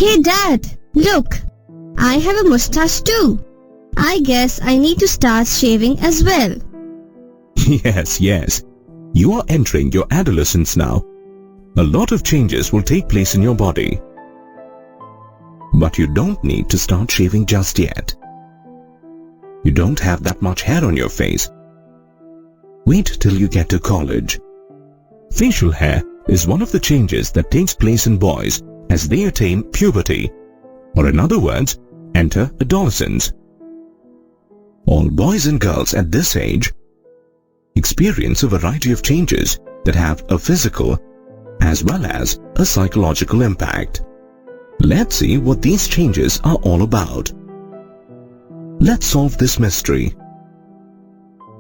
Hey Dad, look, I have a mustache too. I guess I need to start shaving as well. Yes. You are entering your adolescence now. A lot of changes will take place in your body. But you don't need to start shaving just yet. You don't have that much hair on your face. Wait till you get to college. Facial hair is one of the changes that takes place in boys as they attain puberty, or in other words, enter adolescence. All boys and girls at this age experience a variety of changes that have a physical as well as a psychological impact. Let's see what these changes are all about. Let's solve this mystery.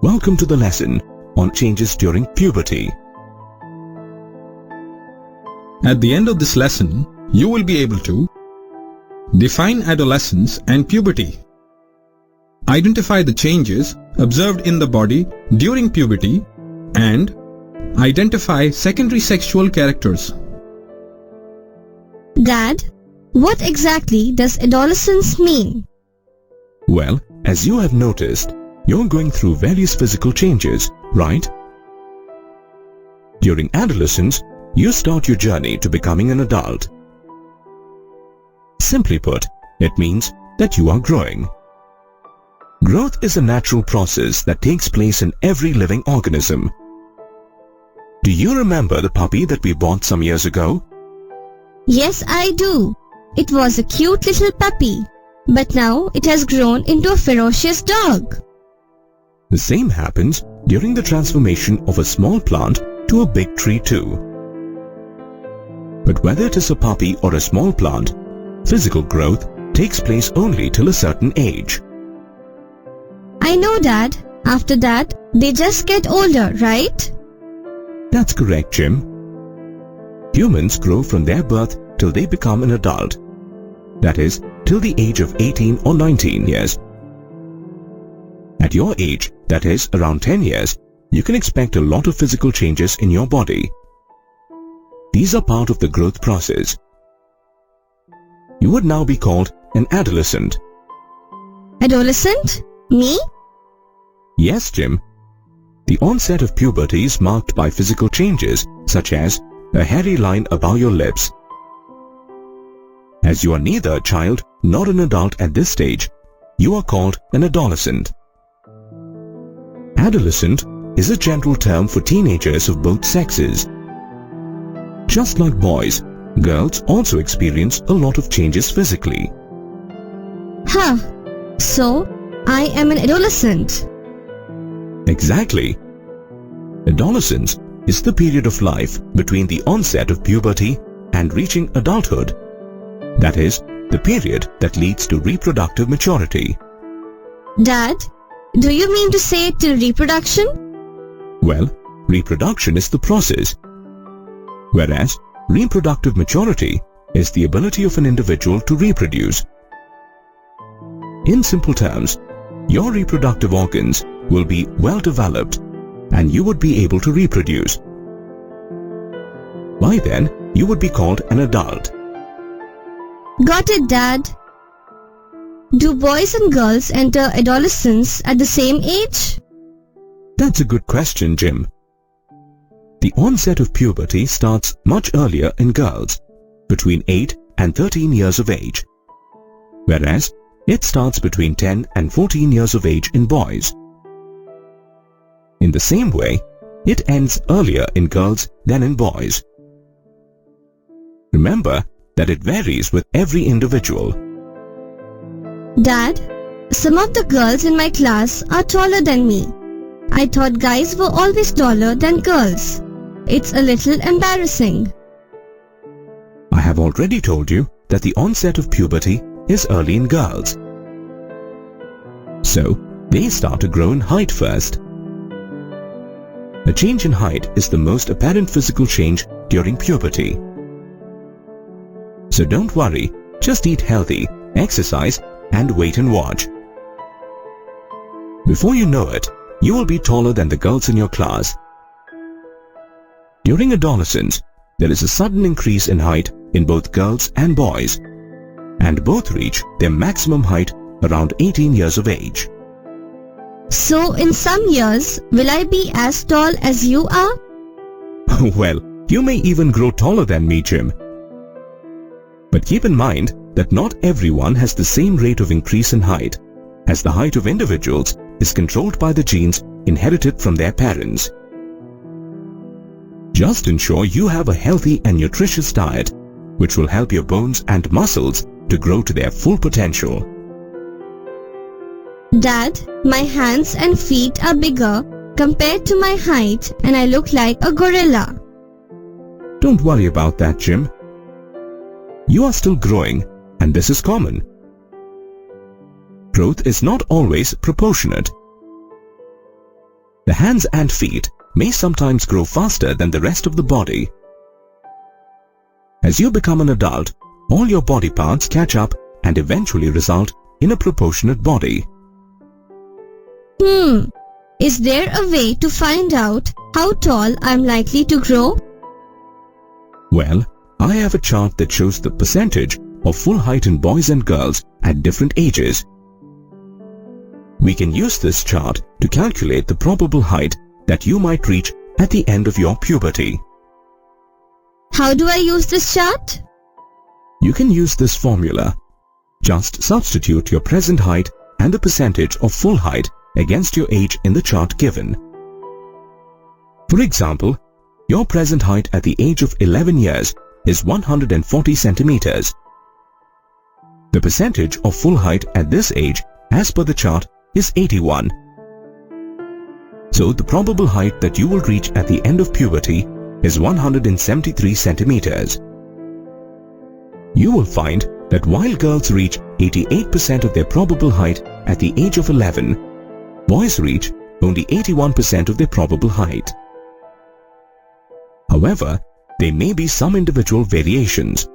Welcome to the lesson on changes during puberty. At the end of this lesson, you will be able to define adolescence and puberty, identify the changes observed in the body during puberty, and identify secondary sexual characters. Dad, what exactly does adolescence mean? Well, as you have noticed, you're going through various physical changes, right? During adolescence, you start your journey to becoming an adult. Simply put, it means that you are growing. Growth is a natural process that takes place in every living organism. Do you remember the puppy that we bought some years ago? Yes, I do. It was a cute little puppy, but now it has grown into a ferocious dog. The same happens during the transformation of a small plant to a big tree too. But whether it is a puppy or a small plant, physical growth takes place only till a certain age. I know, Dad. After that, they just get older, right? That's correct, Jim. Humans grow from their birth till they become an adult. That is, till the age of 18 or 19 years. At your age, that is, around 10 years, you can expect a lot of physical changes in your body. These are part of the growth process. You would now be called an adolescent. Adolescent? Me? Yes, Jim. The onset of puberty is marked by physical changes such as a hairy line above your lips. As you are neither a child nor an adult at this stage, you are called an adolescent. Adolescent is a general term for teenagers of both sexes. Just like boys, girls also experience a lot of changes physically. Huh. So, I am an adolescent. Exactly. Adolescence is the period of life between the onset of puberty and reaching adulthood. That is, the period that leads to reproductive maturity. Dad, do you mean to say till reproduction? Well, reproduction is the process, whereas reproductive maturity is the ability of an individual to reproduce. In simple terms, your reproductive organs will be well developed and you would be able to reproduce. By then, you would be called an adult. Got it, Dad. Do boys and girls enter adolescence at the same age? That's a good question, Jim. The onset of puberty starts much earlier in girls, between 8 and 13 years of age, whereas it starts between 10 and 14 years of age in boys. In the same way, it ends earlier in girls than in boys. Remember that it varies with every individual. Dad, some of the girls in my class are taller than me. I thought guys were always taller than girls. It's a little embarrassing. I have already told you that the onset of puberty is early in girls. So, they start to grow in height first. A change in height is the most apparent physical change during puberty. So don't worry, just eat healthy, exercise, and wait and watch. Before you know it, you will be taller than the girls in your class. During adolescence, there is a sudden increase in height in both girls and boys. and both reach their maximum height around 18 years of age. So in some years, will I be as tall as you are? Well, you may even grow taller than me, Jim. But keep in mind that not everyone has the same rate of increase in height, as the height of individuals is controlled by the genes inherited from their parents. Just ensure you have a healthy and nutritious diet, which will help your bones and muscles to grow to their full potential. Dad, my hands and feet are bigger compared to my height and I look like a gorilla. Don't worry about that, Jim. You are still growing, and this is common. Growth is not always proportionate. The hands and feet may sometimes grow faster than the rest of the body. As you become an adult, all your body parts catch up and eventually result in a proportionate body. Is there a way to find out how tall I'm likely to grow? Well, I have a chart that shows the percentage of full height in boys and girls at different ages. We can use this chart to calculate the probable height that you might reach at the end of your puberty. How do I use this chart? You can use this formula. Just substitute your present height and the percentage of full height against your age in the chart given. For example, your present height at the age of 11 years is 140 centimeters. The percentage of full height at this age, as per the chart, is 81. So the probable height that you will reach at the end of puberty is 173 centimeters. You will find that while girls reach 88% of their probable height at the age of 11, boys reach only 81% of their probable height. However, there may be some individual variations.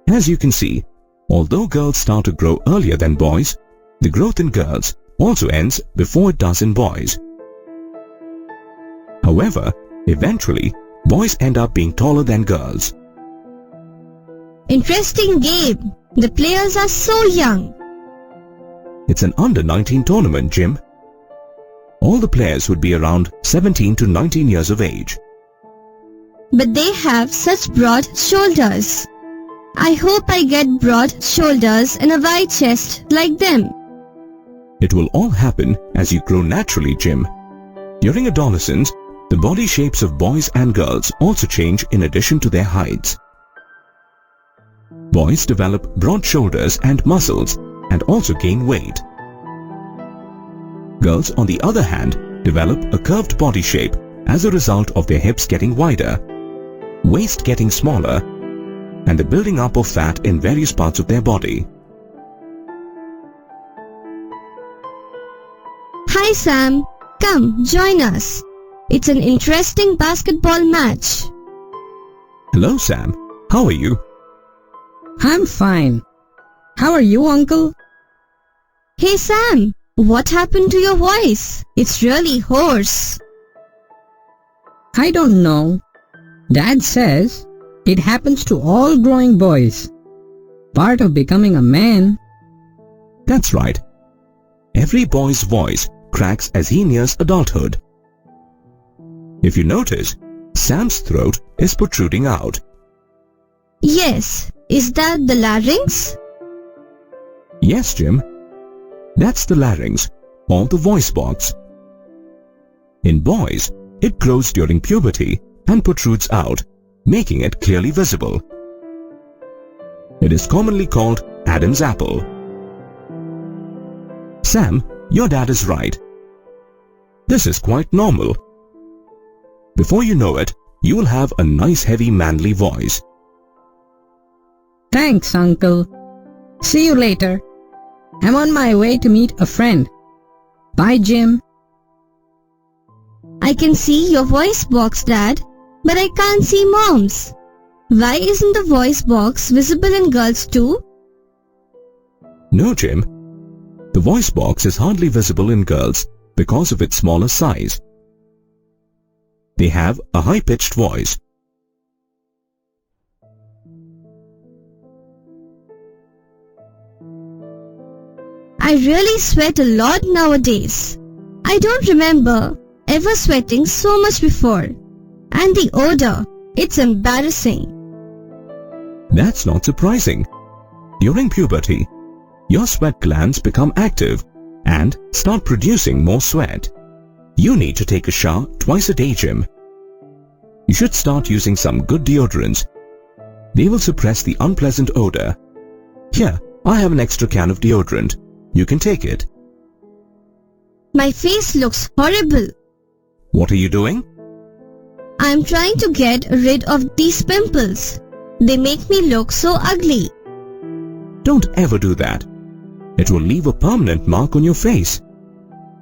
As you can see, although girls start to grow earlier than boys, the growth in girls also ends before it does in boys. However, eventually, boys end up being taller than girls. Interesting game. The players are so young. It's an under-19 tournament, Jim. All the players would be around 17 to 19 years of age. But they have such broad shoulders. I hope I get broad shoulders and a wide chest like them. It will all happen as you grow naturally, Jim. During adolescence, the body shapes of boys and girls also change in addition to their heights. Boys develop broad shoulders and muscles and also gain weight. Girls, on the other hand, develop a curved body shape as a result of their hips getting wider, waist getting smaller, and the building up of fat in various parts of their body. Hi Sam, come join us. It's an interesting basketball match. Hello Sam, how are you? I'm fine. How are you, Uncle? Hey Sam, what happened to your voice? It's really hoarse. I don't know. Dad says it happens to all growing boys. Part of becoming a man. That's right. Every boy's voice cracks as he nears adulthood. If you notice, Sam's throat is protruding out. Yes, is that the larynx? Yes, Jim. That's the larynx, or the voice box. In boys, it grows during puberty and protrudes out, making it clearly visible. It is commonly called Adam's apple. Sam, your dad is right. This is quite normal. Before you know it, you will have a nice heavy manly voice. Thanks, Uncle. See you later. I'm on my way to meet a friend. Bye, Jim. I can see your voice box, Dad, but I can't see Mom's. Why isn't the voice box visible in girls too? No, Jim. The voice box is hardly visible in girls because of its smaller size. They have a high-pitched voice. I really sweat a lot nowadays. I don't remember ever sweating so much before. And the odor, it's embarrassing. That's not surprising. During puberty, your sweat glands become active and start producing more sweat. You need to take a shower twice a day, Jim. You should start using some good deodorants. They will suppress the unpleasant odor. Here, I have an extra can of deodorant. You can take it. My face looks horrible. What are you doing? I'm trying to get rid of these pimples. They make me look so ugly. Don't ever do that. It will leave a permanent mark on your face.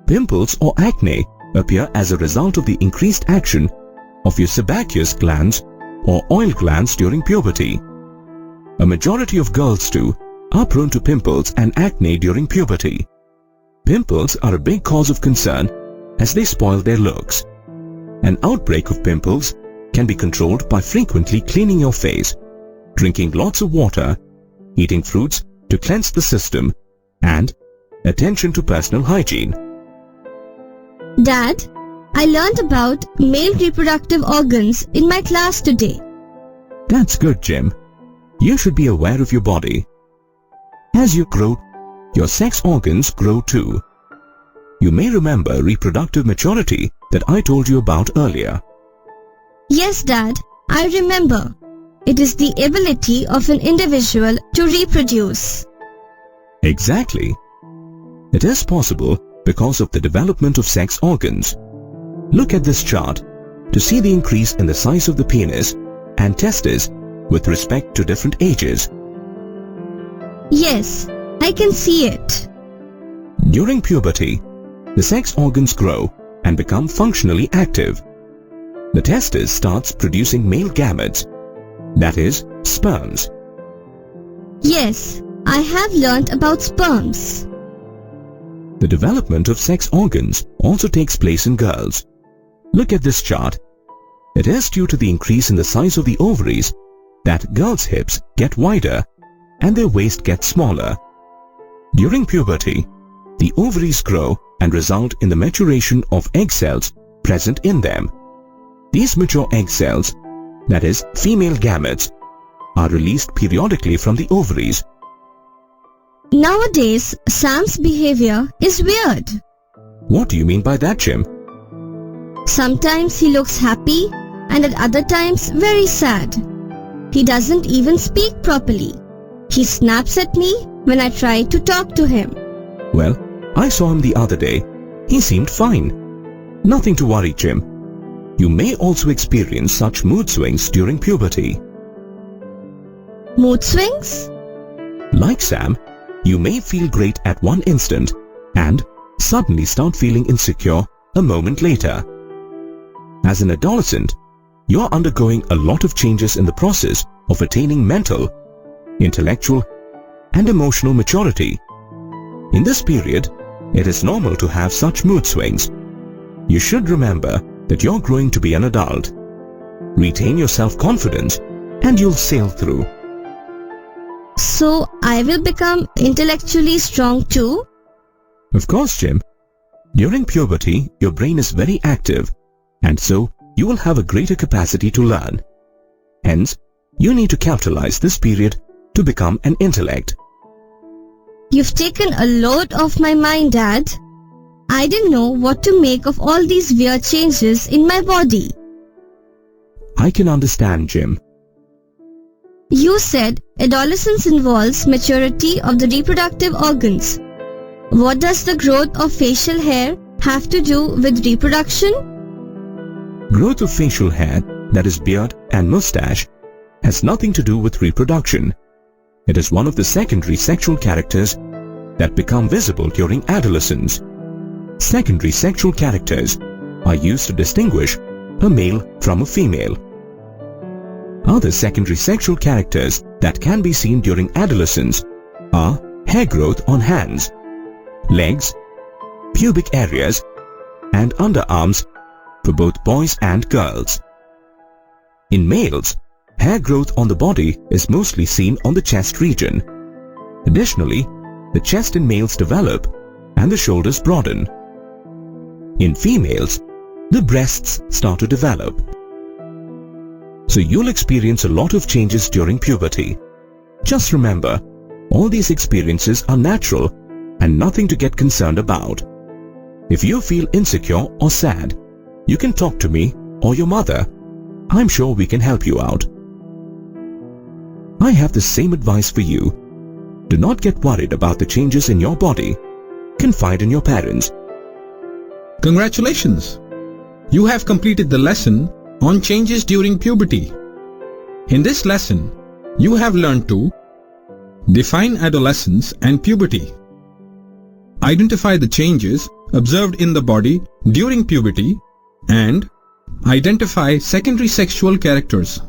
Pimples or acne appear as a result of the increased action of your sebaceous glands or oil glands during puberty. A majority of girls too are prone to pimples and acne during puberty. Pimples are a big cause of concern as they spoil their looks. An outbreak of pimples can be controlled by frequently cleaning your face, drinking lots of water, eating fruits to cleanse the system, and attention to personal hygiene. Dad, I learned about male reproductive organs in my class today. That's good, Jim. You should be aware of your body. As you grow, your sex organs grow too. You may remember reproductive maturity that I told you about earlier. Yes, Dad, I remember. It is the ability of an individual to reproduce. Exactly. It is possible because of the development of sex organs. Look at this chart to see the increase in the size of the penis and testes with respect to different ages. Yes, I can see it. During puberty, the sex organs grow and become functionally active. The testis starts producing male gametes, that is, sperms. Yes, I have learnt about sperms. The development of sex organs also takes place in girls. Look at this chart. It is due to the increase in the size of the ovaries that girls' hips get wider and their waist gets smaller. During puberty, the ovaries grow and result in the maturation of egg cells present in them. These mature egg cells, that is, female gametes, are released periodically from the ovaries. Nowadays, Sam's behavior is weird. What do you mean by that, Jim? Sometimes he looks happy and at other times very sad. He doesn't even speak properly. He snaps at me when I try to talk to him. Well, I saw him the other day. He seemed fine. Nothing to worry, Jim. You may also experience such mood swings during puberty. Mood swings? Like Sam, you may feel great at one instant and suddenly start feeling insecure a moment later. As an adolescent, you are undergoing a lot of changes in the process of attaining mental, intellectual, and emotional maturity. In this period, it is normal to have such mood swings. You should remember that you're growing to be an adult. Retain your self-confidence and you'll sail through. So, I will become intellectually strong too? Of course, Jim. During puberty, your brain is very active, and so you will have a greater capacity to learn. Hence, you need to capitalize this period to become an intellect. You've taken a load off my mind, Dad. I didn't know what to make of all these weird changes in my body. I can understand, Jim. You said adolescence involves maturity of the reproductive organs. What does the growth of facial hair have to do with reproduction? Growth of facial hair, that is beard and mustache, has nothing to do with reproduction. It is one of the secondary sexual characters that become visible during adolescence. Secondary sexual characters are used to distinguish a male from a female. Other secondary sexual characters that can be seen during adolescence are hair growth on hands, legs, pubic areas, and underarms for both boys and girls. In males, hair growth on the body is mostly seen on the chest region. Additionally, the chest in males develop and the shoulders broaden. In females, the breasts start to develop. So you'll experience a lot of changes during puberty. Just remember, all these experiences are natural and nothing to get concerned about. If you feel insecure or sad, you can talk to me or your mother. I'm sure we can help you out. I have the same advice for you. Do not get worried about the changes in your body. Confide in your parents. Congratulations! You have completed the lesson on changes during puberty. In this lesson, you have learned to define adolescence and puberty, identify the changes observed in the body during puberty, and identify secondary sexual characters.